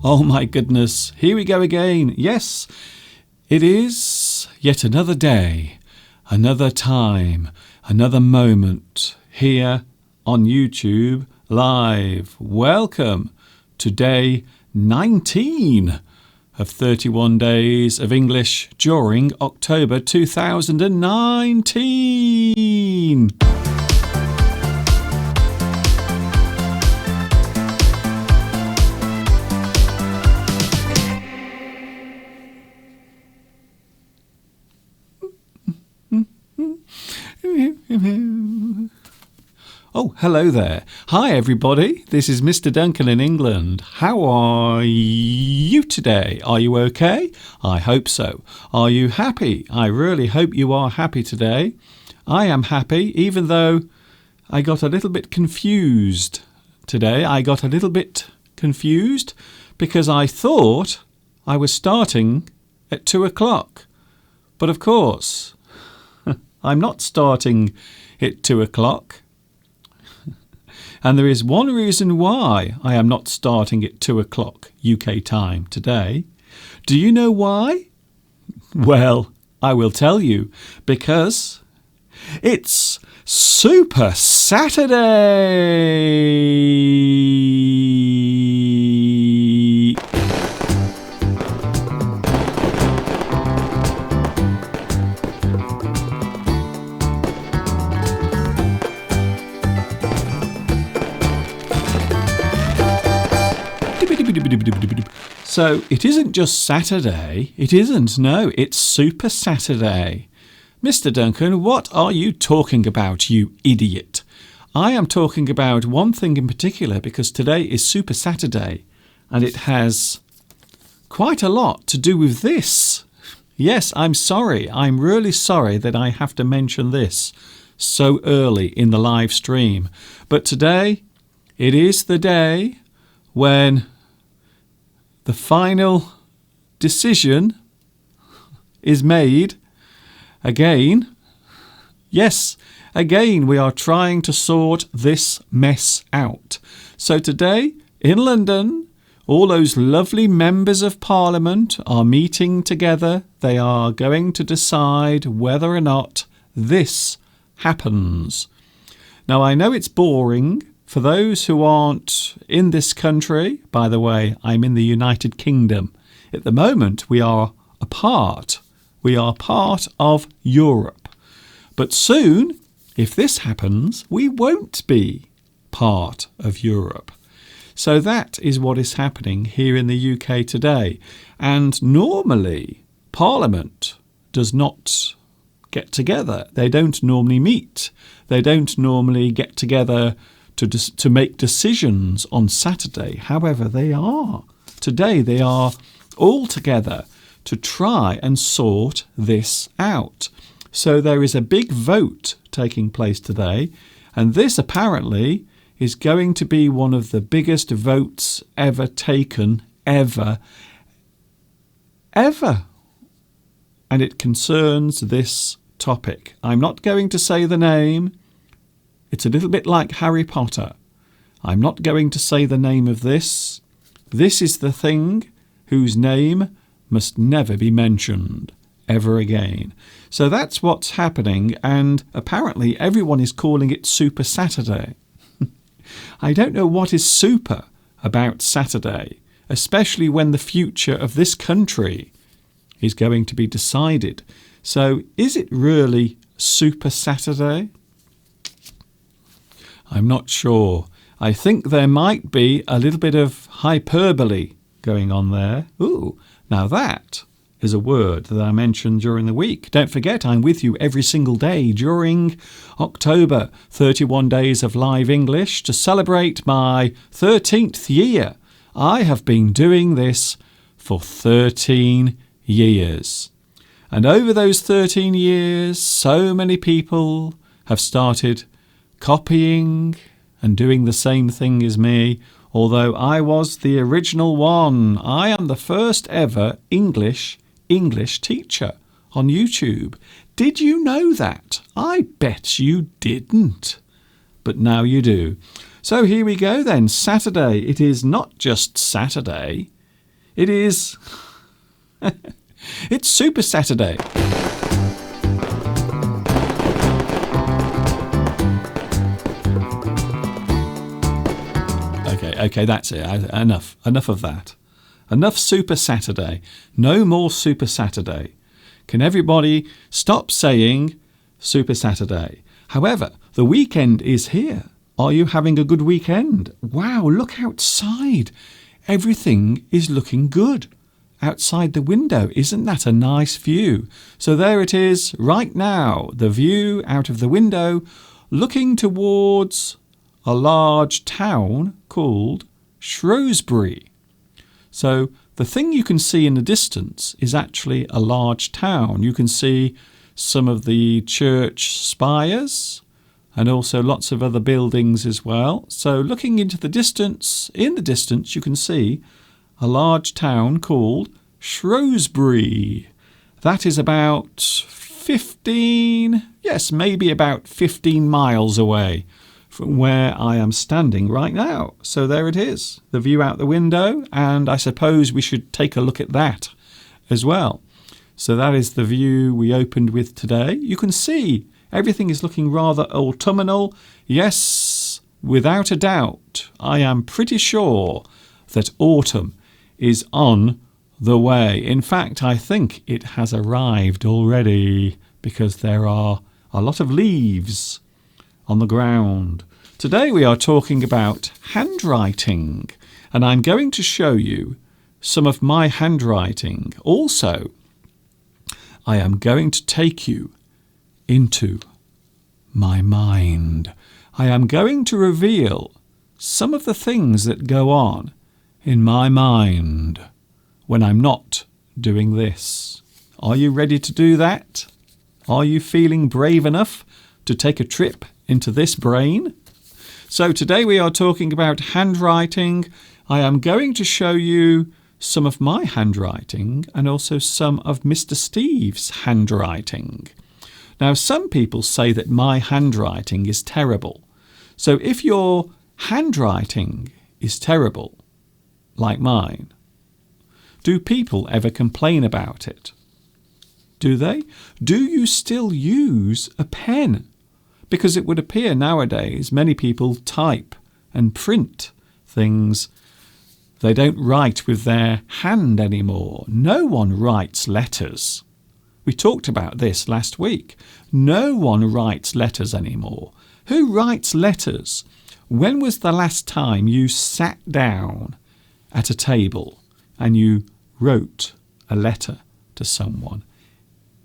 Oh my goodness, here we go again. Yes, it is yet another day, another time, another moment here on YouTube live. Welcome to day 19 of 31 days of English during October 2019. Oh, hello there. Hi, everybody. This is Mr. Duncan in England. How are you today? Are you okay? I hope so. Are you happy? I really hope you are happy today. I am happy, even though I got a little bit confused today. I got a little bit confused because I thought I was starting at 2 o'clock. But of course, I'm not starting at 2 o'clock. And there is one reason why I am not starting at 2 o'clock UK time today. Do you know why? Well, I will tell you, because it's Super Saturday! So it isn't just Saturday. It isn't. No, it's Super Saturday. Mr. Duncan, what are you talking about, you idiot? I am talking about one thing in particular because today is Super Saturday and it has quite a lot to do with this. Yes, I'm sorry. I'm really sorry that I have to mention this so early in the live stream. But today, it is the day when the final decision is made again. Yes, again, we are trying to sort this mess out. So today in London, all those lovely members of Parliament are meeting together. They are going to decide whether or not this happens. Now, I know it's boring. For those who aren't in this country, by the way, I'm in the United Kingdom. At the moment, we are apart. We are part of Europe. But soon, if this happens, we won't be part of Europe. So that is what is happening here in the UK today. And normally, Parliament does not get together. They don't normally meet. They don't normally get together to make decisions on Saturday. However, today they are all together to try and sort this out. So there is a big vote taking place today, and this apparently is going to be one of the biggest votes ever taken, ever. And it concerns this topic. I'm not going to say the name. It's a little bit like Harry Potter. I'm not going to say the name of this. This is the thing whose name must never be mentioned ever again. So that's what's happening, and apparently everyone is calling it Super Saturday. I don't know what is super about Saturday, especially when the future of this country is going to be decided. So is it really Super Saturday? I'm not sure. I think there might be a little bit of hyperbole going on there. Ooh, now that is a word that I mentioned during the week. Don't forget, I'm with you every single day during October, 31 days of live English to celebrate my 13th year. I have been doing this for 13 years. And over those 13 years, so many people have started copying and doing the same thing as me, although I was the original one. I am the first ever English teacher on YouTube. Did you know that? I bet you didn't. But now you do. So here we go then. Saturday. It is not just Saturday. It is... It's Super Saturday. Okay, that's it. Enough of that. Enough Super Saturday. No more Super Saturday. Can everybody stop saying Super Saturday? However, the weekend is here. Are you having a good weekend? Wow, look outside. Everything is looking good outside the window. Isn't that a nice view? So there it is right now, the view out of the window, looking towards a large town called Shrewsbury. So the thing you can see in the distance is actually a large town. You can see some of the church spires and also lots of other buildings as well. So looking into the distance, in the distance you can see a large town called Shrewsbury. That is about 15 miles away from where I am standing right now. So there it is, the view out the window, and I suppose we should take a look at that as well. So that is the view we opened with today. You can see everything is looking rather autumnal. Yes, without a doubt, I am pretty sure that autumn is on the way. In fact, I think it has arrived already because there are a lot of leaves on the ground. Today we are talking about handwriting, and I'm going to show you some of my handwriting. Also, I am going to take you into my mind. I am going to reveal some of the things that go on in my mind when I'm not doing this. Are you ready to do that? Are you feeling brave enough to take a trip into this brain? So today we are talking about handwriting. I am going to show you some of my handwriting and also some of Mr. Steve's handwriting. Now, some people say that my handwriting is terrible. So if your handwriting is terrible, like mine, do people ever complain about it? Do they? Do you still use a pen? Because it would appear nowadays many people type and print things. They don't write with their hand anymore. No one writes letters. We talked about this last week. No one writes letters anymore. Who writes letters? When was the last time you sat down at a table and you wrote a letter to someone?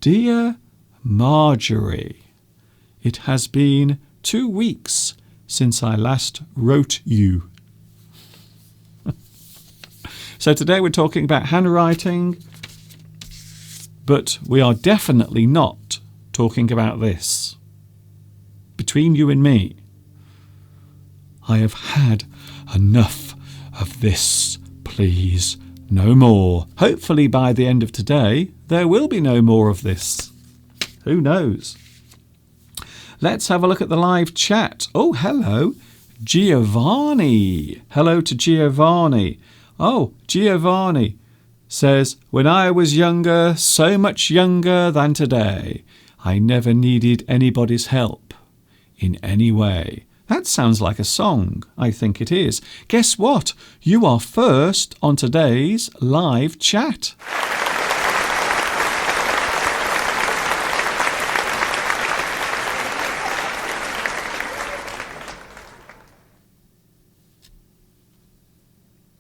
Dear Marjorie, it has been 2 weeks since I last wrote you. So today we're talking about handwriting, but we are definitely not talking about this. Between you and me, I have had enough of this, please. No more. Hopefully by the end of today, there will be no more of this. Who knows? Let's have a look at the live chat. Oh, hello, Giovanni. Hello to Giovanni. Oh, Giovanni says, when I was younger, so much younger than today, I never needed anybody's help in any way. That sounds like a song. I think it is. Guess what? You are first on today's live chat.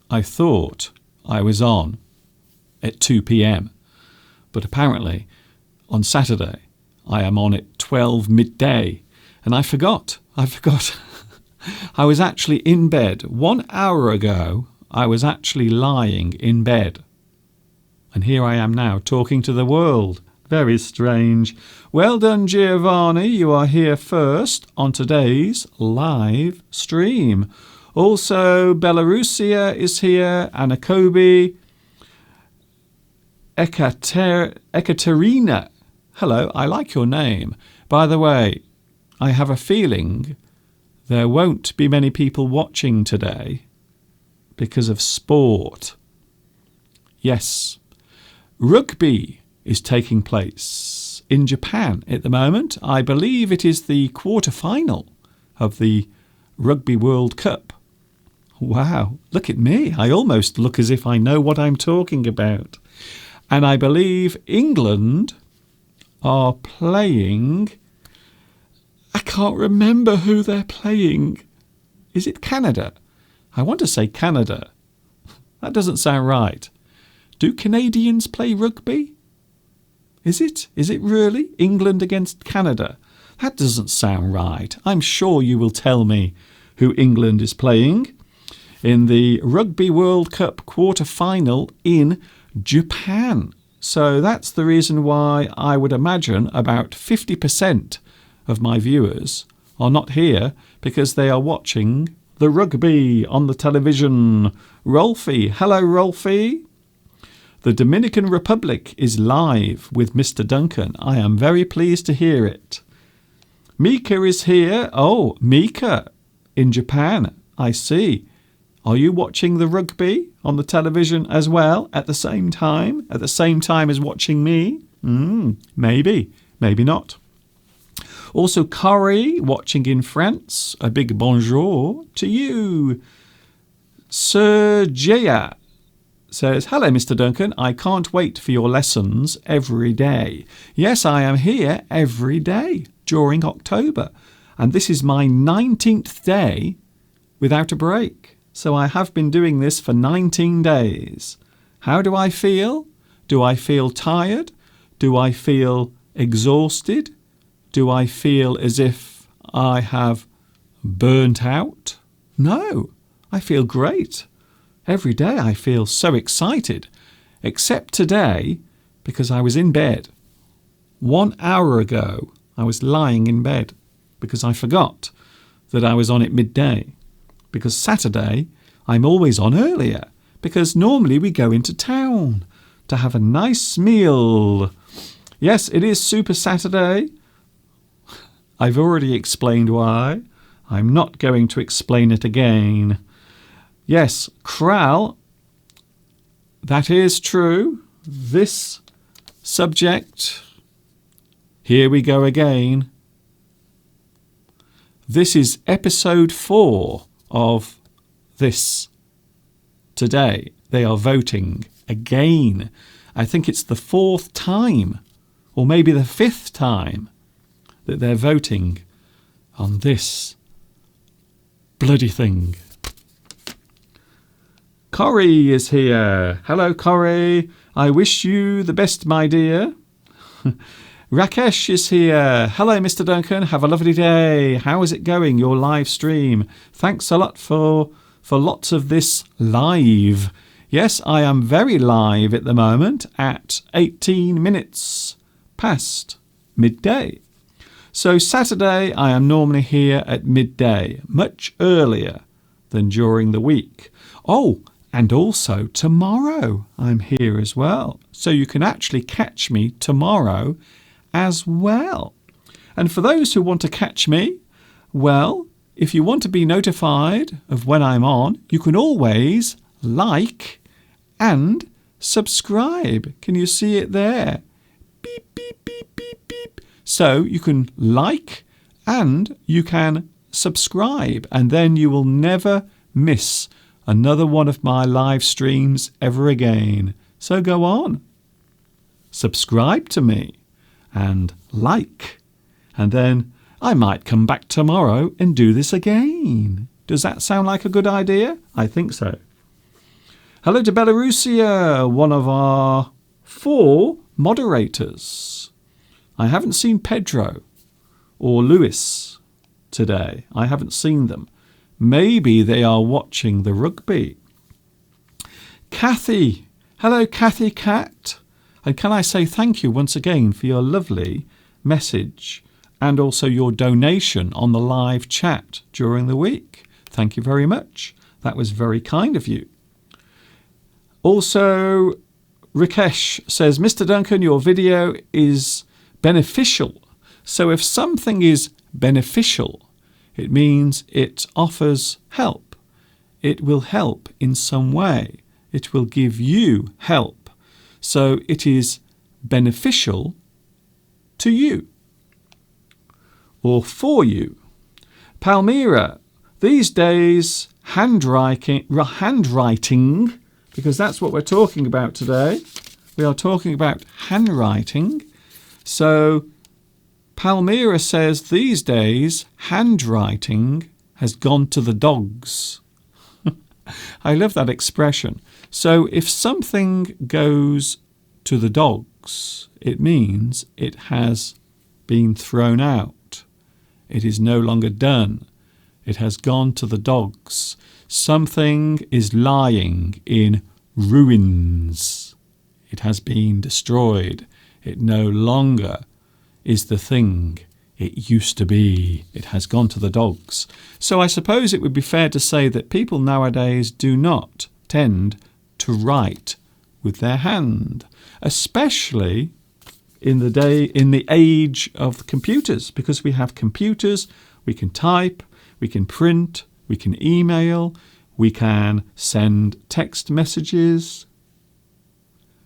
I thought I was on at 2 p.m, but apparently on Saturday I am on at 12 midday, and I forgot. I was actually in bed 1 hour ago. I was actually lying in bed, and here I am now talking to the world. Very strange. Well done, Giovanni. You are here first on today's live stream. Also, Belarusia is here, Anna Kobe, Ekaterina. Hello, I like your name. By the way, I have a feeling there won't be many people watching today because of sport. Yes. Rugby is taking place in Japan at the moment. I believe it is the quarter-final of the Rugby World Cup. Wow, look at me. I almost look as if I know what I'm talking about. And I believe England are playing... I can't remember who they're playing. Is it Canada? I want to say Canada. That doesn't sound right. Do Canadians play rugby? Is it? Is it really? England against Canada? That doesn't sound right. I'm sure you will tell me who England is playing in the Rugby World Cup quarter-final in Japan. So that's the reason why I would imagine about 50% of my viewers are not here, because they are watching the rugby on the television. Rolfie. Hello, Rolfie. The Dominican Republic is live with Mr. Duncan. I am very pleased to hear it. Mika is here. Oh, Mika in Japan. I see. Are you watching the rugby on the television as well at the same time? At the same time as watching me? Maybe. Maybe not. Also, Corey watching in France. A big bonjour to you. Sir Jaya says, hello, Mr. Duncan. I can't wait for your lessons every day. Yes, I am here every day during October. And this is my 19th day without a break. So I have been doing this for 19 days. How do I feel? Do I feel tired? Do I feel exhausted? Do I feel as if I have burnt out? No, I feel great. Every day I feel so excited, except today because I was in bed. 1 hour ago, I was lying in bed because I forgot that I was on at midday. Because Saturday, I'm always on earlier, because normally we go into town to have a nice meal. Yes, it is Super Saturday. I've already explained why. I'm not going to explain it again. Yes, Kral, that is true. This subject, here we go again. This is episode 4 of this today. They are voting again. I think it's the 4th time, or maybe the 5th time, that they're voting on this bloody thing. Corrie is here. Hello, Corrie. I wish you the best, my dear. Rakesh is here. Hello, Mr. Duncan. Have a lovely day. How is it going, your live stream? Thanks a lot for lots of this live. Yes, I am very live at the moment at 18 minutes past midday. So Saturday, I am normally here at midday, much earlier than during the week. Oh, and also tomorrow I'm here as well. So you can actually catch me tomorrow as well. And for those who want to catch me, well, if you want to be notified of when I'm on, you can always like and subscribe. Can you see it there? Beep, beep, beep, beep, beep. So you can like and you can subscribe, and then you will never miss another one of my live streams ever again. So go on, subscribe to me and like, and then I might come back tomorrow and do this again. Does that sound like a good idea? I think so. Hello to Belarusia, one of our 4 moderators. I haven't seen Pedro or Lewis today. I haven't seen them. Maybe they are watching the rugby. Kathy. Hello, Kathy Cat. And can I say thank you once again for your lovely message and also your donation on the live chat during the week. Thank you very much. That was very kind of you. Also, Rakesh says, Mr. Duncan, your video is beneficial. So if something is beneficial, it means it offers help. It will help in some way. It will give you help. So it is beneficial to you or for you. Palmyra, these days handwriting, because that's what we're talking about today. We are talking about handwriting. So Palmyra says these days handwriting has gone to the dogs. I love that expression. So if something goes to the dogs, it means it has been thrown out. It is no longer done. It has gone to the dogs. Something is lying in ruins. It has been destroyed. It no longer is the thing it used to be. It has gone to the dogs. So I suppose it would be fair to say that people nowadays do not tend to write with their hand, especially in the age of computers, because we have computers, we can type, we can print, we can email, we can send text messages.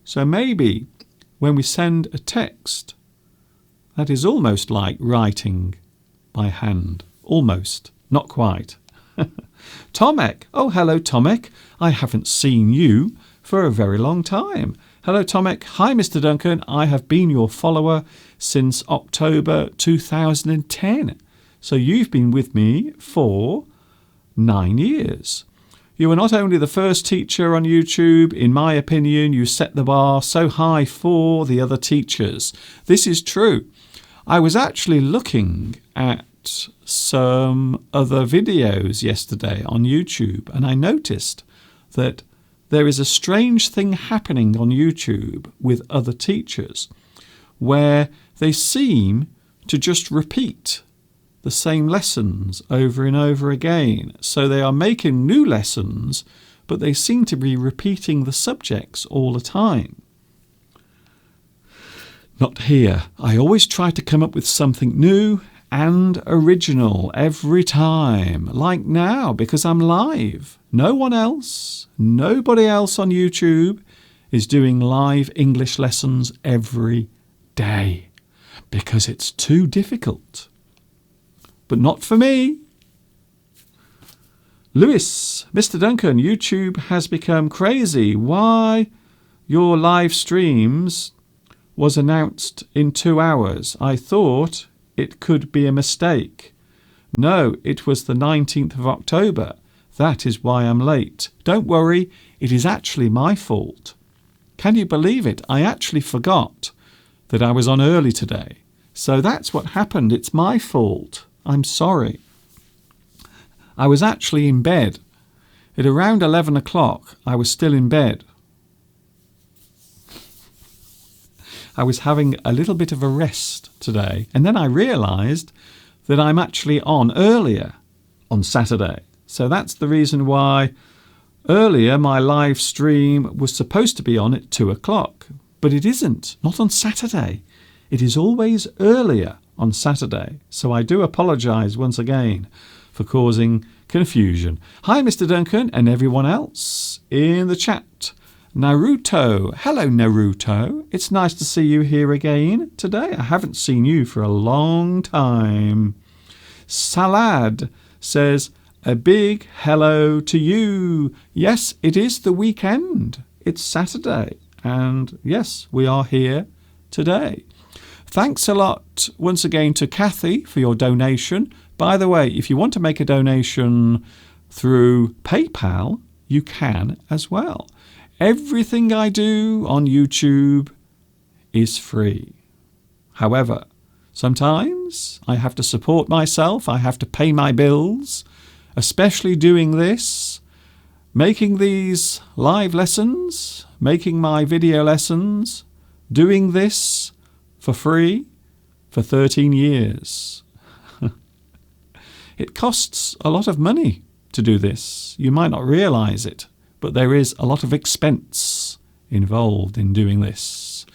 So maybe when we send a text, that is almost like writing by hand. Almost. Not quite. Tomek. Oh, hello, Tomek. I haven't seen you for a very long time. Hello, Tomek. Hi, Mr. Duncan. I have been your follower since October 2010. So you've been with me for 9 years. You are not only the first teacher on YouTube, in my opinion, you set the bar so high for the other teachers. This is true. I was actually looking at some other videos yesterday on YouTube, and I noticed that there is a strange thing happening on YouTube with other teachers where they seem to just repeat the same lessons over and over again. So they are making new lessons, but they seem to be repeating the subjects all the time. Not here. I always try to come up with something new and original every time, like now, because I'm live. No one else, nobody else on YouTube is doing live English lessons every day because it's too difficult. But not for me. Lewis, Mr. Duncan, YouTube has become crazy. Why your live streams was announced in 2 hours? I thought it could be a mistake. No, it was the 19th of October. That is why I'm late. Don't worry, it is actually my fault. Can you believe it? I actually forgot that I was on early today. So that's what happened. It's my fault. I'm sorry. I was actually in bed. At around 11 o'clock, I was still in bed. I was having a little bit of a rest today, and then I realised that I'm actually on earlier on Saturday. So that's the reason why earlier my live stream was supposed to be on at 2 o'clock, but it isn't, not on Saturday. It is always earlier on Saturday. So I do apologise once again for causing confusion. Hi, Mr. Duncan and everyone else in the chat. Naruto. Hello, Naruto. It's nice to see you here again today. I haven't seen you for a long time. Salad says, a big hello to you. Yes, it is the weekend. It's Saturday. And yes, we are here today. Thanks a lot once again to Kathy for your donation. By the way, if you want to make a donation through PayPal, you can as well. Everything I do on YouTube is free. However, sometimes I have to support myself. I have to pay my bills, especially doing this, making these live lessons, making my video lessons, doing this for free for 13 years. It costs a lot of money to do this. You might not realise it, but there is a lot of expense involved in doing this.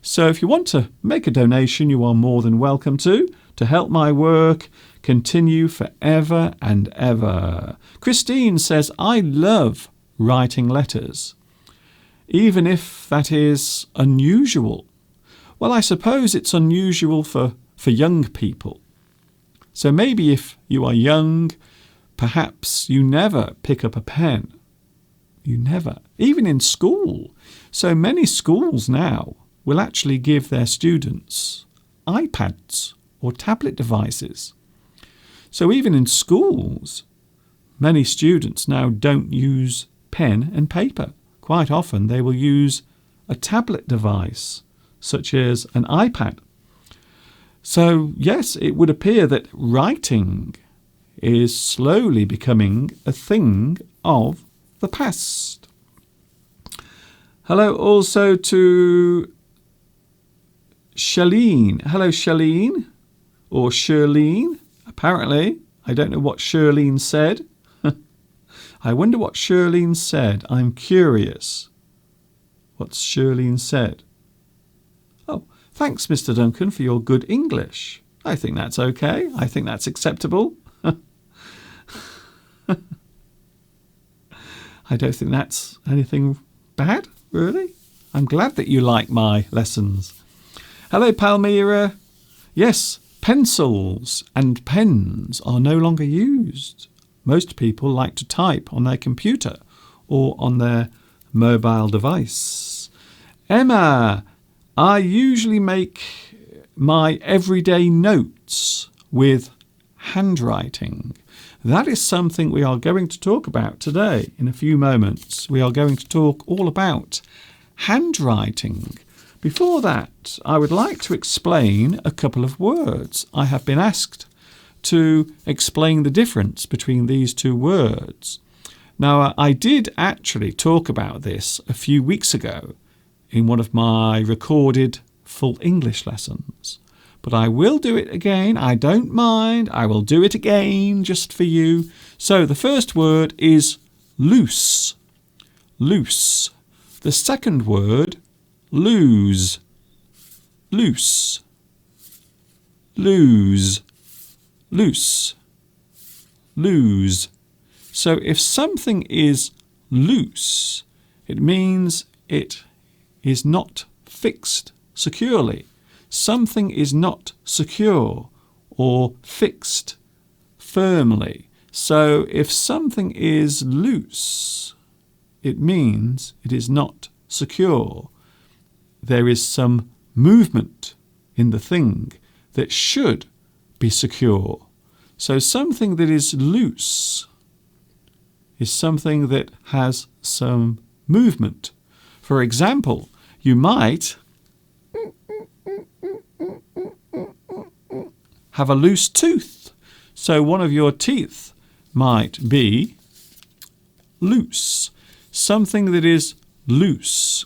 So if you want to make a donation, you are more than welcome to help my work continue forever and ever. Christine says, I love writing letters. even if that is unusual. Well, I suppose it's unusual for young people. So maybe if you are young, perhaps you never pick up a pen. You never. Even in school. So many schools now will actually give their students iPads or tablet devices. So even in schools, many students now don't use pen and paper. Quite often they will use a tablet device, such as an iPad. So yes, it would appear that writing is slowly becoming a thing of the past. Hello also to Shalene. Hello, Shalene, or Shirlene. Apparently, I don't know what Shirlene said. I wonder what Shirlene said. I'm curious. What's Shirlene said? Oh, thanks, Mr. Duncan, for your good English. I think that's okay. I think that's acceptable. I don't think that's anything bad, really. I'm glad that you like my lessons. Hello, Palmyra. Yes, pencils and pens are no longer used. Most people like to type on their computer or on their mobile device. Emma, I usually make my everyday notes with handwriting. That is something we are going to talk about today in a few moments. We are going to talk all about handwriting. Before that, I would like to explain a couple of words. I have been asked to explain the difference between these two words. Now, I did actually talk about this a few weeks ago in one of my recorded full English lessons. But I will do it again. I don't mind. I will do it again just for you. So the first word is loose. Loose. The second word, lose. Loose. Lose. Loose. Lose. So if something is loose, it means it is not fixed securely. Something is not secure or fixed firmly. So if something is loose, it means it is not secure. There is some movement in the thing that should be secure. So something that is loose is something that has some movement. For example, you might have a loose tooth. So one of your teeth might be loose. Something that is loose.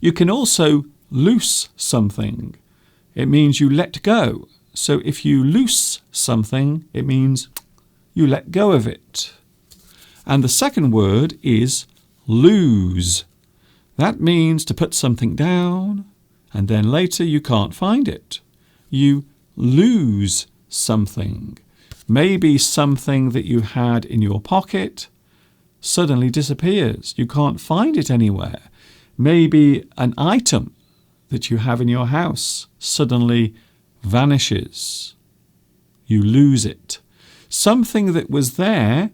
You can also loose something. It means you let go. So if you loose something, it means you let go of it. And the second word is lose. That means to put something down and then later you can't find it. You lose something. Maybe something that you had in your pocket suddenly disappears. You can't find it anywhere. Maybe an item that you have in your house suddenly vanishes. You lose it. Something that was there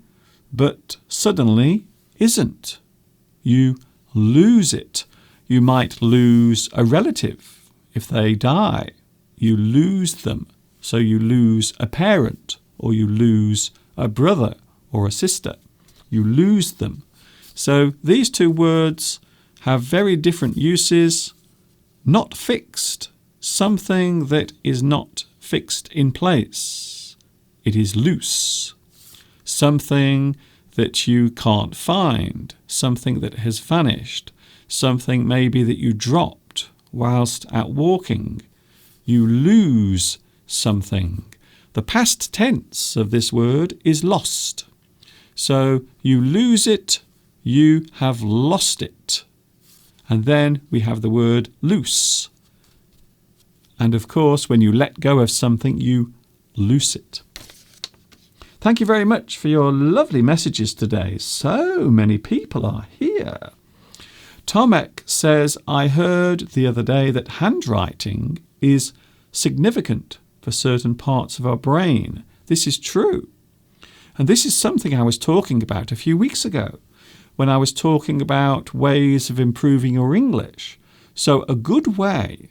but suddenly isn't. You lose it. You might lose a relative if they die. You lose them. So you lose a parent or you lose a brother or a sister. You lose them. So these two words have very different uses. Not fixed. Something that is not fixed in place. It is loose. Something that you can't find. Something that has vanished. Something maybe that you dropped whilst out walking. You lose something. The past tense of this word is lost. So you lose it, you have lost it. And then we have the word loose. And of course, when you let go of something, you loose it. Thank you very much for your lovely messages today. So many people are here. Tomek says, I heard the other day that handwriting is significant for certain parts of our brain. This is true. And this is something I was talking about a few weeks ago when I was talking about ways of improving your English. So a good way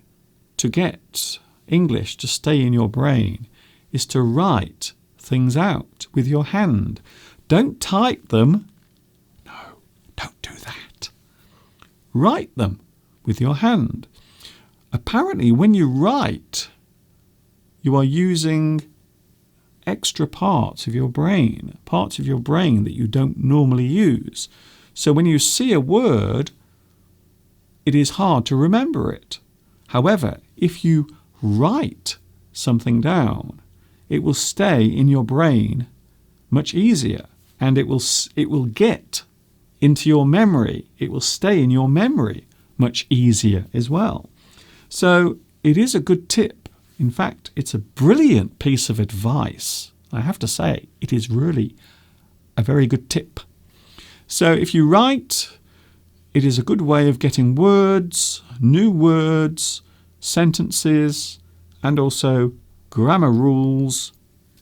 to get English to stay in your brain is to write things out with your hand. Don't type them. No, don't do that. Write them with your hand. Apparently, when you write, you are using extra parts of your brain that you don't normally use. So when you see a word, it is hard to remember it. However, if you write something down, it will stay in your brain much easier, and it will get into your memory. It will stay in your memory much easier as well. So it is a good tip. In fact, it's a brilliant piece of advice. I have to say, it is really a very good tip. So if you write, it is a good way of getting words, new words, sentences, and also grammar rules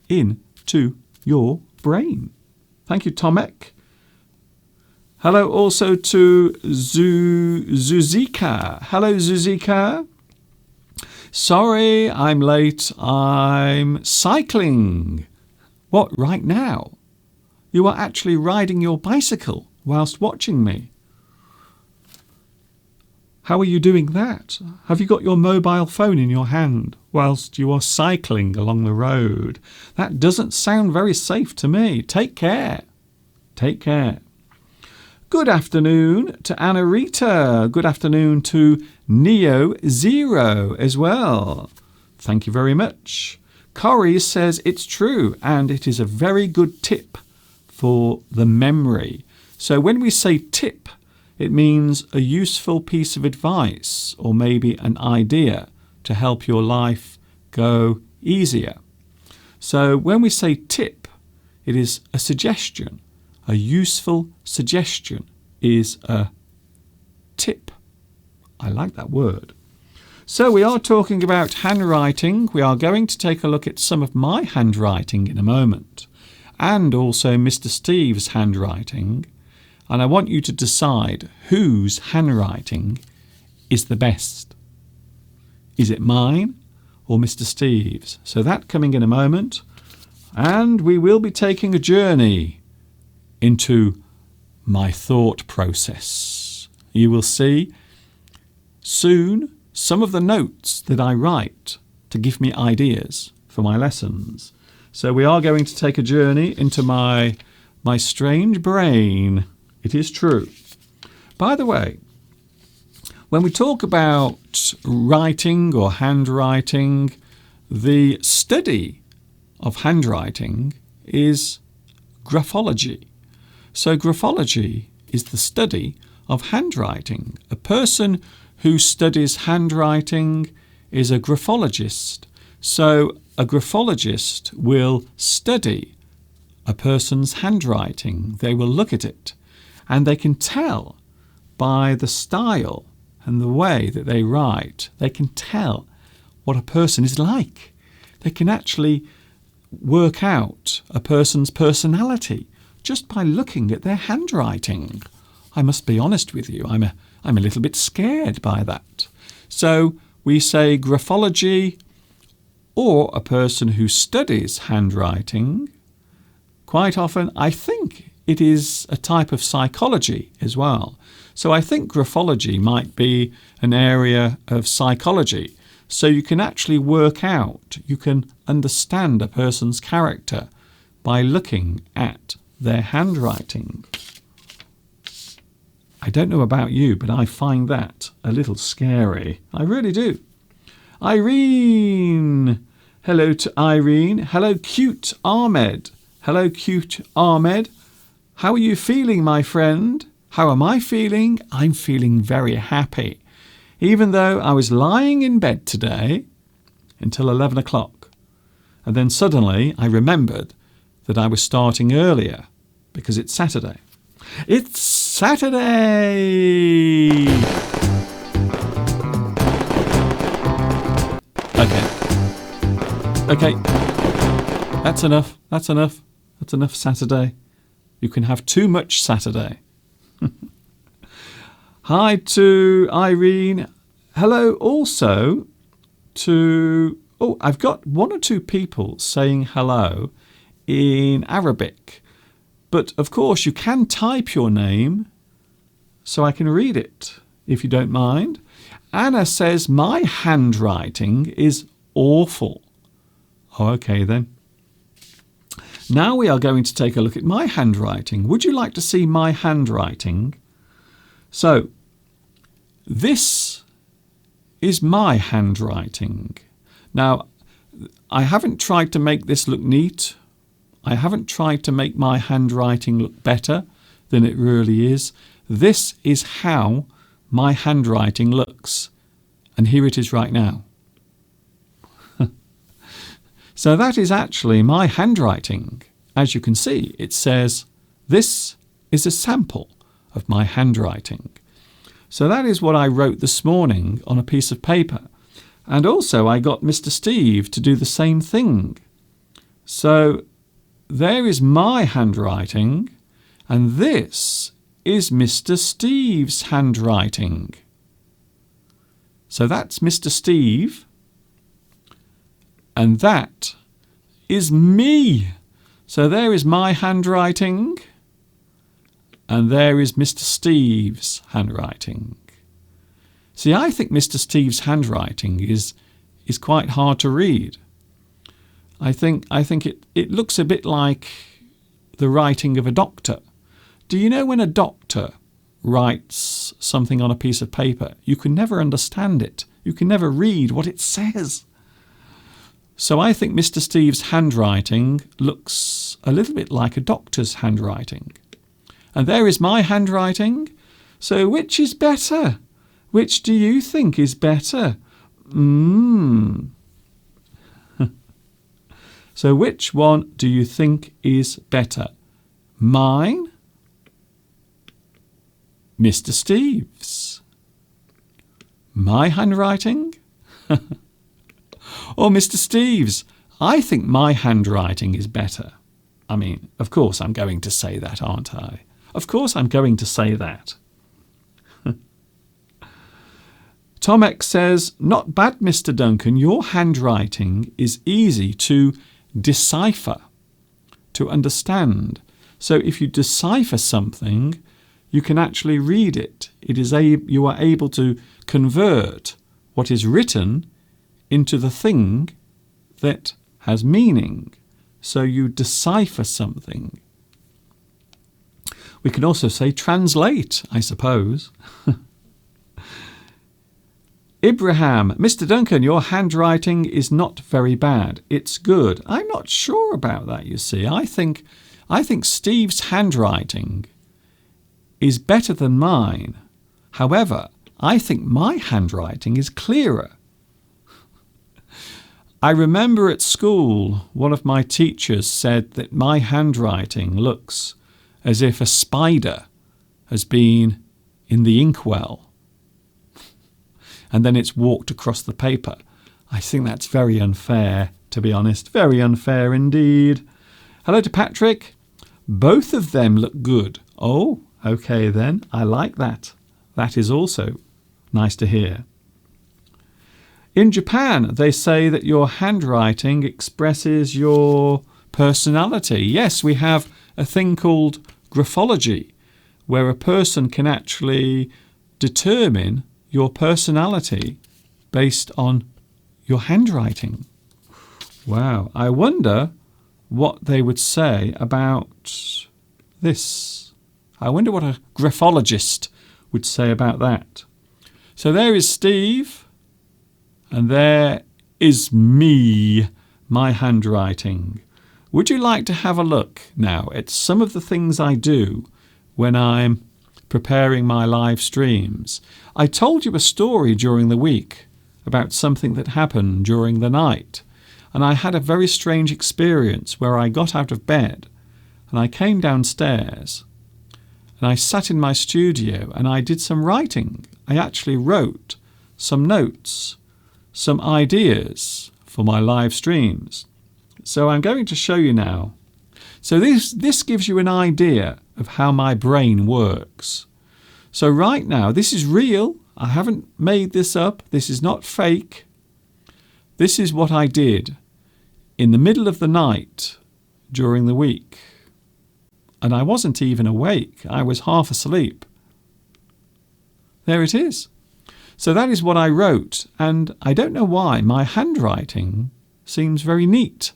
into your brain. Thank you, Tomek. Hello also to Zuzika. Hello, Zuzika. Sorry, I'm late. I'm cycling. What, right now? You are actually riding your bicycle whilst watching me. How are you doing that? Have you got your mobile phone in your hand whilst you are cycling along the road? That doesn't sound very safe to me. Take care. Take care. Good afternoon to Anna Rita. Good afternoon to Neo Zero as well. Thank you very much. Corey says it's true, and it is a very good tip for the memory. So when we say tip, it means a useful piece of advice or maybe an idea to help your life go easier. So when we say tip, it is a suggestion. A useful suggestion is a tip. I like that word. So we are talking about handwriting. We are going to take a look at some of my handwriting in a moment, and also Mr. Steve's handwriting. And I want you to decide whose handwriting is the best. Is it mine or Mr. Steve's? So that coming in a moment. And we will be taking a journey into my thought process. You will see soon some of the notes that I write to give me ideas for my lessons. So we are going to take a journey into my strange brain. It is true. By the way, when we talk about writing or handwriting, the study of handwriting is graphology. So graphology is the study of handwriting. A person who studies handwriting is a graphologist. So a graphologist will study a person's handwriting. They will look at it, and they can tell by the style and the way that they write, they can tell what a person is like. They can actually work out a person's personality just by looking at their handwriting. I must be honest with you, I'm a little bit scared by that. So we say graphology, or a person who studies handwriting. Quite often, I think it is a type of psychology as well. So I think graphology might be an area of psychology. So you can actually work out, you can understand a person's character by looking at their handwriting. I don't know about you, but I find that a little scary. I really do. Irene. Hello to Irene. Hello, cute Ahmed. Hello, cute Ahmed. How are you feeling, my friend? How am I feeling? I'm feeling very happy. Even though I was lying in bed today until 11 o'clock. And then suddenly I remembered that I was starting earlier because it's Saturday. It's Saturday. Okay. That's enough. That's enough Saturday. You can have too much Saturday. Hi to Irene. Hello also to... Oh, I've got 1 or 2 people saying hello in Arabic. But, of course, you can type your name so I can read it, if you don't mind. Anna says, my handwriting is awful. Oh, okay, then. Now we are going to take a look at my handwriting. Would you like to see my handwriting? So, this is my handwriting. Now, I haven't tried to make this look neat. I haven't tried to make my handwriting look better than it really is. This is how my handwriting looks. And here it is right now. So that is actually my handwriting. As you can see, it says, this is a sample of my handwriting. So that is what I wrote this morning on a piece of paper. And also I got Mr. Steve to do the same thing. So there is my handwriting, and this is Mr. Steve's handwriting. So that's Mr. Steve, and that is me. So there is my handwriting, and there is Mr. Steve's handwriting. See, I think Mr. Steve's handwriting is quite hard to read. I think it looks a bit like the writing of a doctor. Do you know when a doctor writes something on a piece of paper, you can never understand it. You can never read what it says. So I think Mr. Steve's handwriting looks a little bit like a doctor's handwriting. And there is my handwriting. So which is better? Which do you think is better? So which one do you think is better? Mine? Mr. Steve's? My handwriting? Or Mr. Steve's? I think my handwriting is better. I mean, of course I'm going to say that, aren't I? Of course I'm going to say that. Tom X says, not bad, Mr. Duncan. Your handwriting is easy to decipher, to understand. So if you decipher something, you can actually read it. You are able to convert what is written into the thing that has meaning. So you decipher something. We can also say translate, I suppose. Ibrahim, Mr. Duncan, your handwriting is not very bad. It's good. I'm not sure about that, you see. I think Steve's handwriting is better than mine. However, I think my handwriting is clearer. I remember at school, one of my teachers said that my handwriting looks as if a spider has been in the inkwell and then it's walked across the paper. I think that's very unfair, to be honest. Very unfair indeed. Hello to Patrick. Both of them look good. Oh, okay then. I like that. That is also nice to hear. In Japan, they say that your handwriting expresses your personality. Yes, we have a thing called graphology, where a person can actually determine your personality based on your handwriting. Wow, I wonder what they would say about this. I wonder what a graphologist would say about that. So there is Steve, and there is me, my handwriting. Would you like to have a look now at some of the things I do when I'm preparing my live streams? I told you a story during the week about something that happened during the night, and I had a very strange experience where I got out of bed and I came downstairs, and I sat in my studio and I did some writing. I actually wrote some notes, some ideas for my live streams. So I'm going to show you now. So this gives you an idea of how my brain works. So right now, this is real. I haven't made this up. This is not fake. This is what I did in the middle of the night during the week. And I wasn't even awake. I was half asleep. There it is. So that is what I wrote. And I don't know why. My handwriting seems very neat.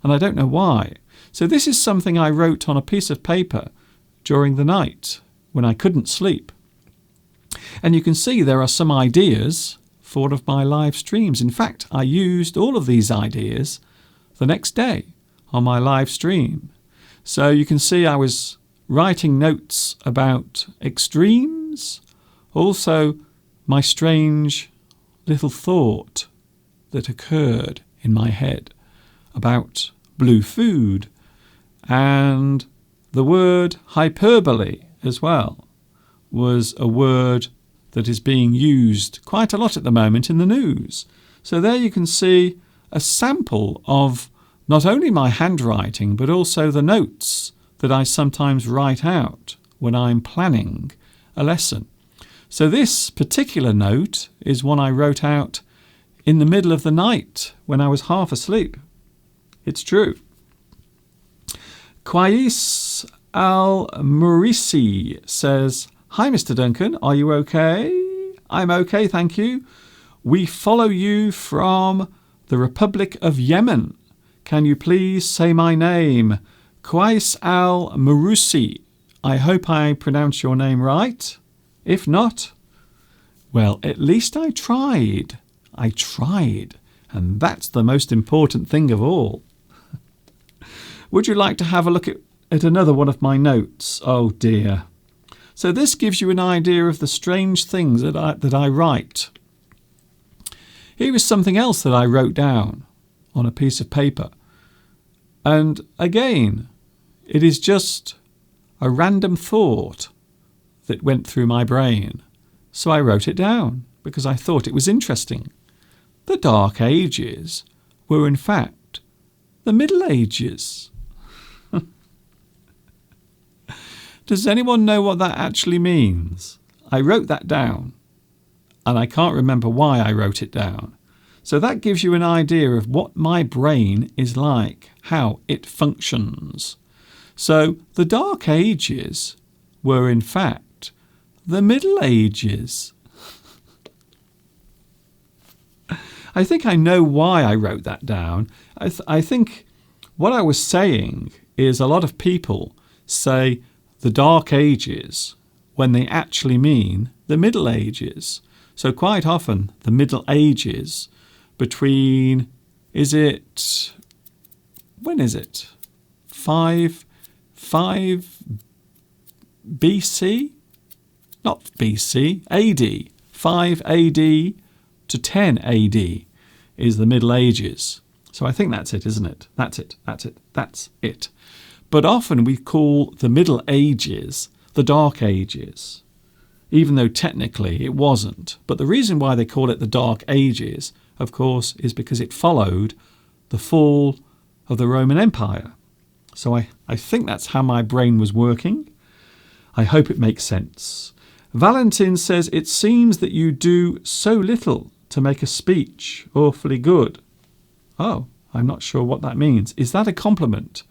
And I don't know why. So this is something I wrote on a piece of paper during the night when I couldn't sleep. And you can see there are some ideas for one of my live streams. In fact, I used all of these ideas the next day on my live stream. So you can see I was writing notes about extremes, also my strange little thought that occurred in my head about blue food, and the word hyperbole as well was a word that is being used quite a lot at the moment in the news. So there you can see a sample of not only my handwriting but also the notes that I sometimes write out when I'm planning a lesson. So this particular note is one I wrote out in the middle of the night when I was half asleep. It's true. Qais Al-Murisi says, "Hi, Mr. Duncan. Are you okay?" "I'm okay, thank you. We follow you from the Republic of Yemen. Can you please say my name?" Qais Al-Murisi. I hope I pronounce your name right. If not, well, at least I tried. I tried. And that's the most important thing of all. Would you like to have a look at another one of my notes? Oh dear. So this gives you an idea of the strange things that I write. Here is something else that I wrote down on a piece of paper. And again, it is just a random thought that went through my brain. So I wrote it down because I thought it was interesting. The Dark Ages were in fact the Middle Ages. Does anyone know what that actually means? I wrote that down, and I can't remember why I wrote it down. So that gives you an idea of what my brain is like, how it functions. So the Dark Ages were in fact the Middle Ages. I think I know why I wrote that down. I think what I was saying is a lot of people say the Dark Ages when they actually mean the Middle Ages. So quite often the Middle Ages between, when is it? 5 BC? Not BC, AD. 5 AD to 10 AD is the Middle Ages. So I think that's it, isn't it? That's it. But often we call the Middle Ages the Dark Ages, even though technically it wasn't. But the reason why they call it the Dark Ages, of course, is because it followed the fall of the Roman Empire. So I think that's how my brain was working. I hope it makes sense. Valentin says, "It seems that you do so little to make a speech awfully good." Oh, I'm not sure what that means. Is that a compliment?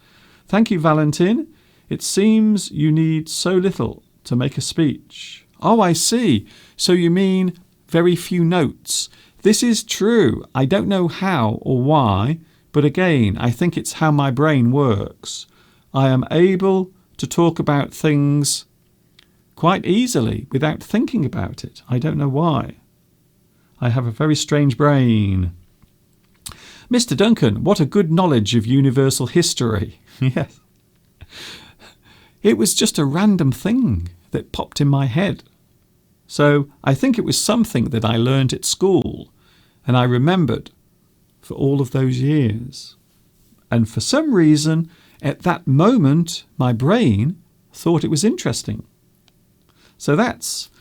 Thank you, Valentin. It seems you need so little to make a speech. Oh, I see. So you mean very few notes. This is true. I don't know how or why, but again, I think it's how my brain works. I am able to talk about things quite easily without thinking about it. I don't know why. I have a very strange brain. Mr. Duncan, what a good knowledge of universal history. Yes. It was just a random thing that popped in my head. So I think it was something that I learned at school and I remembered for all of those years. And for some reason, at that moment, my brain thought it was interesting. So that's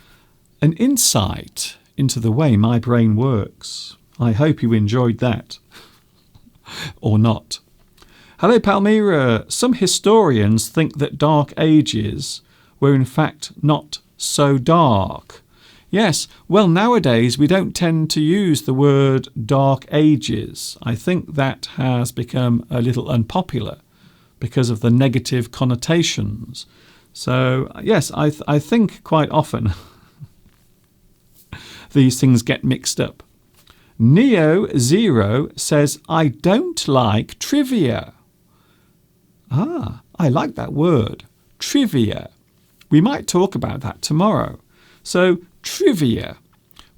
an insight into the way my brain works. I hope you enjoyed that. Or not. Hello, Palmyra. Some historians think that Dark Ages were in fact not so dark. Yes, well, nowadays we don't tend to use the word Dark Ages. I think that has become a little unpopular because of the negative connotations. So, yes, I think quite often these things get mixed up. Neo0 says, I don't like trivia. I like that word, trivia. We might talk about that tomorrow. So, trivia.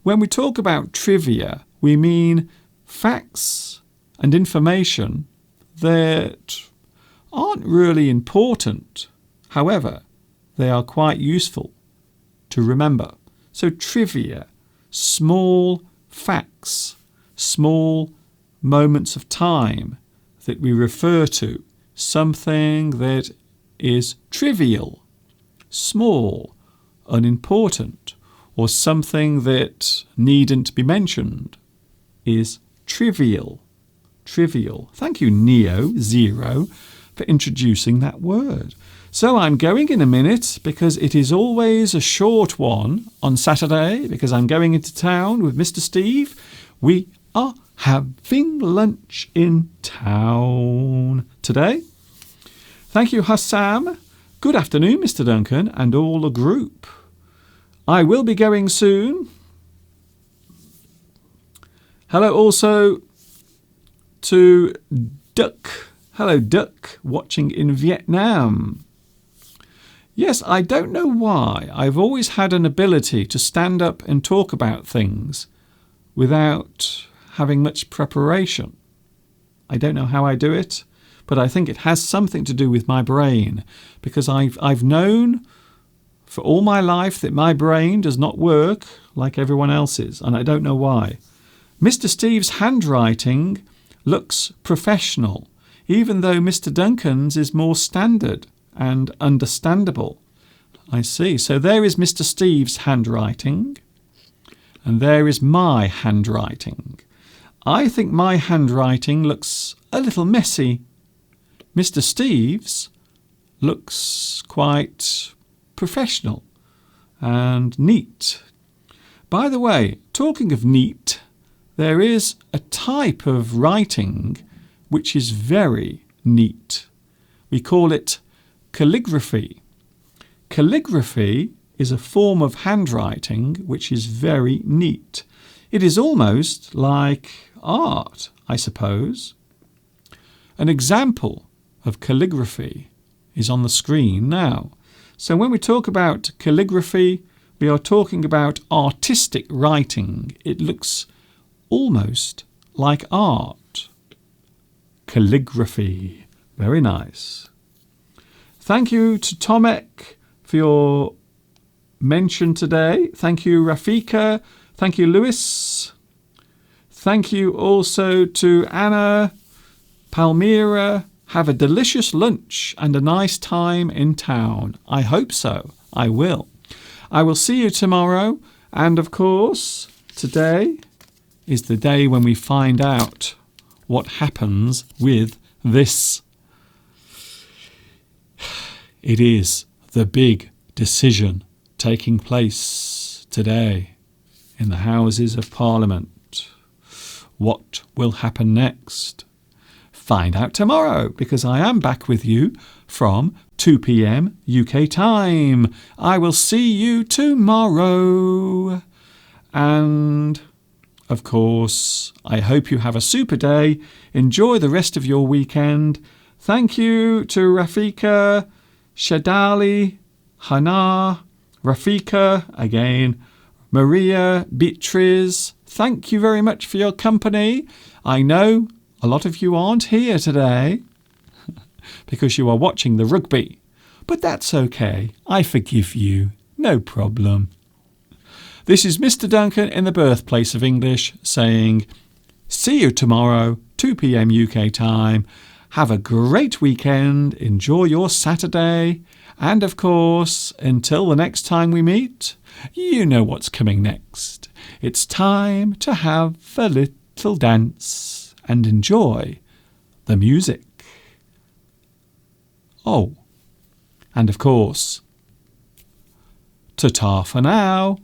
When we talk about trivia, we mean facts and information that aren't really important. However, they are quite useful to remember. So, trivia, small facts, small moments of time that we refer to, something that is trivial, small, unimportant, or something that needn't be mentioned is trivial. Trivial. Thank you, Neo0, for introducing that word. So I'm going in a minute because it is always a short one on Saturday because I'm going into town with Mr. Steve. We are having lunch in town today. Thank you, Hassam. Good afternoon, Mr. Duncan and all the group. I will be going soon. Hello also to Duck. Hello, Duck, watching in Vietnam. Yes, I don't know why. I've always had an ability to stand up and talk about things without having much preparation. I don't know how I do it, but I think it has something to do with my brain, because I've known for all my life that my brain does not work like everyone else's, and I don't know why. Mr. Steve's handwriting looks professional, even though Mr. Duncan's is more standard and understandable. I see. So there is Mr. Steve's handwriting, and there is my handwriting. I think my handwriting looks a little messy. Mr. Steve's looks quite professional and neat. By the way, talking of neat, there is a type of writing which is very neat. We call it calligraphy. Calligraphy is a form of handwriting which is very neat. It is almost like art, I suppose. An example of calligraphy is on the screen now. So when we talk about calligraphy, we are talking about artistic writing. It looks almost like art. Calligraphy. Very nice. Thank you to Tomek for your mention today. Thank you, Rafika. Thank you, Lewis. Thank you also to Anna, Palmyra. Have a delicious lunch and a nice time in town. I hope so. I will. I will see you tomorrow. And of course, today is the day when we find out what happens with this. It is the big decision taking place today in the Houses of Parliament. What will happen next? Find out tomorrow, because I am back with you from 2 p.m. UK time. I will see you tomorrow. And, of course, I hope you have a super day. Enjoy the rest of your weekend. Thank you to Rafika, Shadali, Hana, Rafika, again, Maria, Beatriz. Thank you very much for your company. I know a lot of you aren't here today because you are watching the rugby, but that's okay. I forgive you. No problem. This is Mr. Duncan in the birthplace of English saying, see you tomorrow, 2 p.m. UK time. Have a great weekend. Enjoy your Saturday. And of course, until the next time we meet, you know what's coming next. It's time to have a little dance and enjoy the music. Oh, and of course, ta-ta for now.